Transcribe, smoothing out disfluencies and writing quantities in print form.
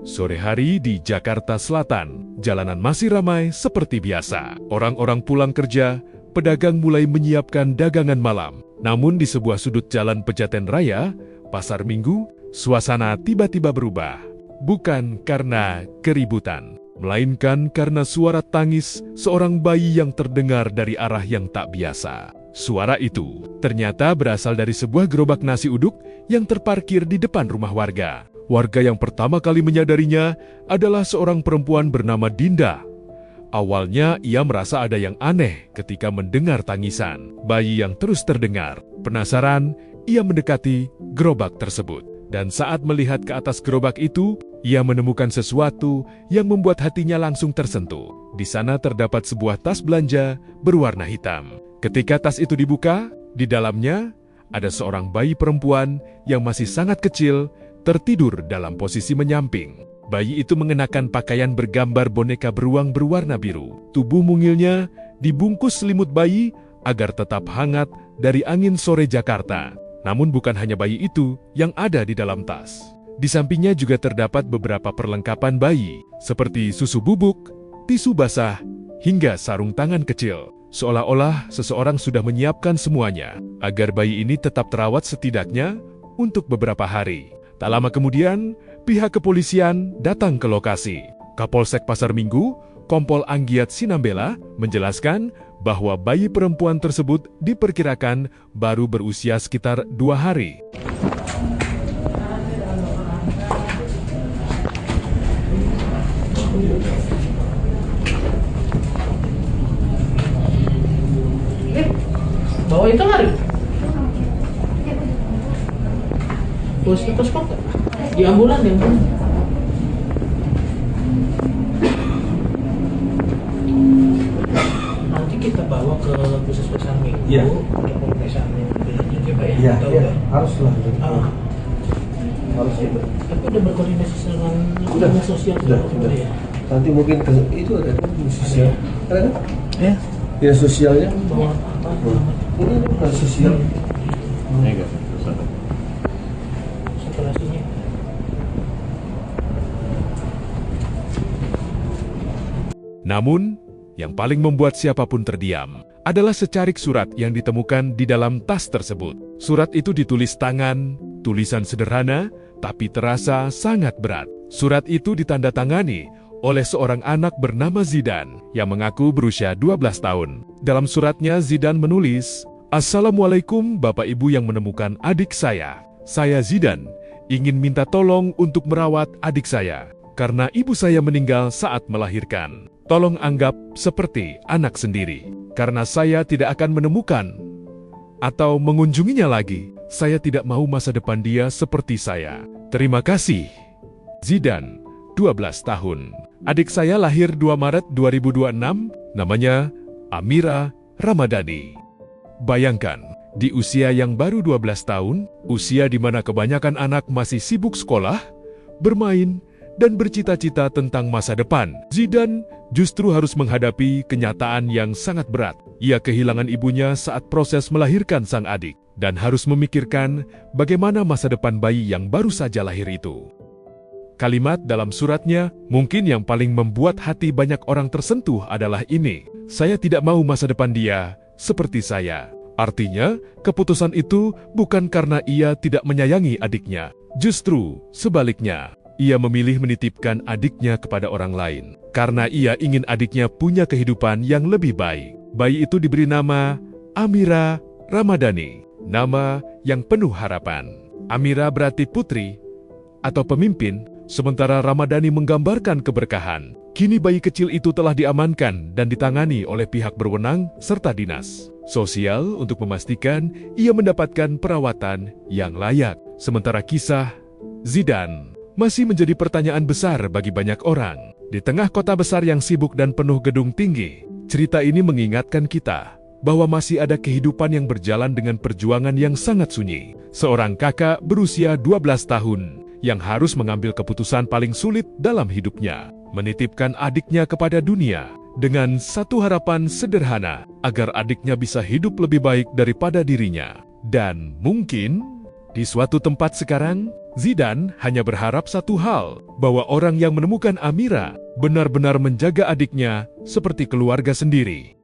Sore hari di Jakarta Selatan, jalanan masih ramai seperti biasa. Orang-orang pulang kerja, pedagang mulai menyiapkan dagangan malam. Namun di sebuah sudut jalan Pejaten Raya, Pasar Minggu, suasana tiba-tiba berubah. Bukan karena keributan, melainkan karena suara tangis seorang bayi yang terdengar dari arah yang tak biasa. Suara itu ternyata berasal dari sebuah gerobak nasi uduk yang terparkir di depan rumah warga. Warga yang pertama kali menyadarinya adalah seorang perempuan bernama Dinda. Awalnya ia merasa ada yang aneh ketika mendengar tangisan bayi yang terus terdengar. Penasaran, ia mendekati gerobak tersebut. Dan saat melihat ke atas gerobak itu, ia menemukan sesuatu yang membuat hatinya langsung tersentuh. Di sana terdapat sebuah tas belanja berwarna hitam. Ketika tas itu dibuka, di dalamnya ada seorang bayi perempuan yang masih sangat kecil, tertidur dalam posisi menyamping. Bayi itu mengenakan pakaian bergambar boneka beruang berwarna biru. Tubuh mungilnya dibungkus selimut bayi agar tetap hangat dari angin sore Jakarta. Namun bukan hanya bayi itu yang ada di dalam tas. Di sampingnya juga terdapat beberapa perlengkapan bayi, seperti susu bubuk, tisu basah, hingga sarung tangan kecil. Seolah-olah seseorang sudah menyiapkan semuanya, agar bayi ini tetap terawat setidaknya untuk beberapa hari. Tak lama kemudian, pihak kepolisian datang ke lokasi. Kapolsek Pasar Minggu, Kompol Anggiat Sinambela, menjelaskan bahwa bayi perempuan tersebut diperkirakan baru berusia sekitar 2 hari. Bawa itu hari? Pos kok di ambulan ya? Nanti kita bawa ke pusat Pasar Minggu. Iya. Untuk pemeriksaan juga Pak ya? Iya, Iya. haruslah. Harus itu. Tapi udah berkoordinasi dengan Udah. dinas sosial Sudah. ya? Nanti mungkin itu ada dinas sosial. Ada kan? Ya. Dinas sosialnya. Bawa apa? Ini dinas sosial. Saturasinya. Namun, yang paling membuat siapapun terdiam adalah secarik surat yang ditemukan di dalam tas tersebut. Surat itu ditulis tangan, tulisan sederhana, tapi terasa sangat berat. Surat itu ditandatangani oleh seorang anak bernama Zidan yang mengaku berusia 12 tahun. Dalam suratnya, Zidan menulis, "Assalamualaikum Bapak Ibu yang menemukan adik saya. Saya Zidan, ingin minta tolong untuk merawat adik saya, karena ibu saya meninggal saat melahirkan. Tolong anggap seperti anak sendiri, karena saya tidak akan menemukan atau mengunjunginya lagi. Saya tidak mau masa depan dia seperti saya. Terima kasih." Zidan, 12 tahun. Adik saya lahir 2 Maret 2026, namanya Amira Ramadhani. Bayangkan, di usia yang baru 12 tahun, usia di mana kebanyakan anak masih sibuk sekolah, bermain, dan bercita-cita tentang masa depan, Zidan justru harus menghadapi kenyataan yang sangat berat. Ia kehilangan ibunya saat proses melahirkan sang adik, dan harus memikirkan bagaimana masa depan bayi yang baru saja lahir itu. Kalimat dalam suratnya mungkin yang paling membuat hati banyak orang tersentuh adalah ini, "Saya tidak mau masa depan dia seperti saya." Artinya, keputusan itu bukan karena ia tidak menyayangi adiknya. Justru sebaliknya, ia memilih menitipkan adiknya kepada orang lain, karena ia ingin adiknya punya kehidupan yang lebih baik. Bayi itu diberi nama Amira Ramadhani, nama yang penuh harapan. Amira berarti putri atau pemimpin, sementara Ramadhani menggambarkan keberkahan. Kini bayi kecil itu telah diamankan dan ditangani oleh pihak berwenang serta dinas sosial untuk memastikan ia mendapatkan perawatan yang layak. Sementara kisah Zidan masih menjadi pertanyaan besar bagi banyak orang. Di tengah kota besar yang sibuk dan penuh gedung tinggi, cerita ini mengingatkan kita bahwa masih ada kehidupan yang berjalan dengan perjuangan yang sangat sunyi. Seorang kakak berusia 12 tahun yang harus mengambil keputusan paling sulit dalam hidupnya, menitipkan adiknya kepada dunia dengan satu harapan sederhana agar adiknya bisa hidup lebih baik daripada dirinya. Dan mungkin Di suatu tempat sekarang, Zidane hanya berharap satu hal, bahwa orang yang menemukan Amira benar-benar menjaga adiknya seperti keluarga sendiri.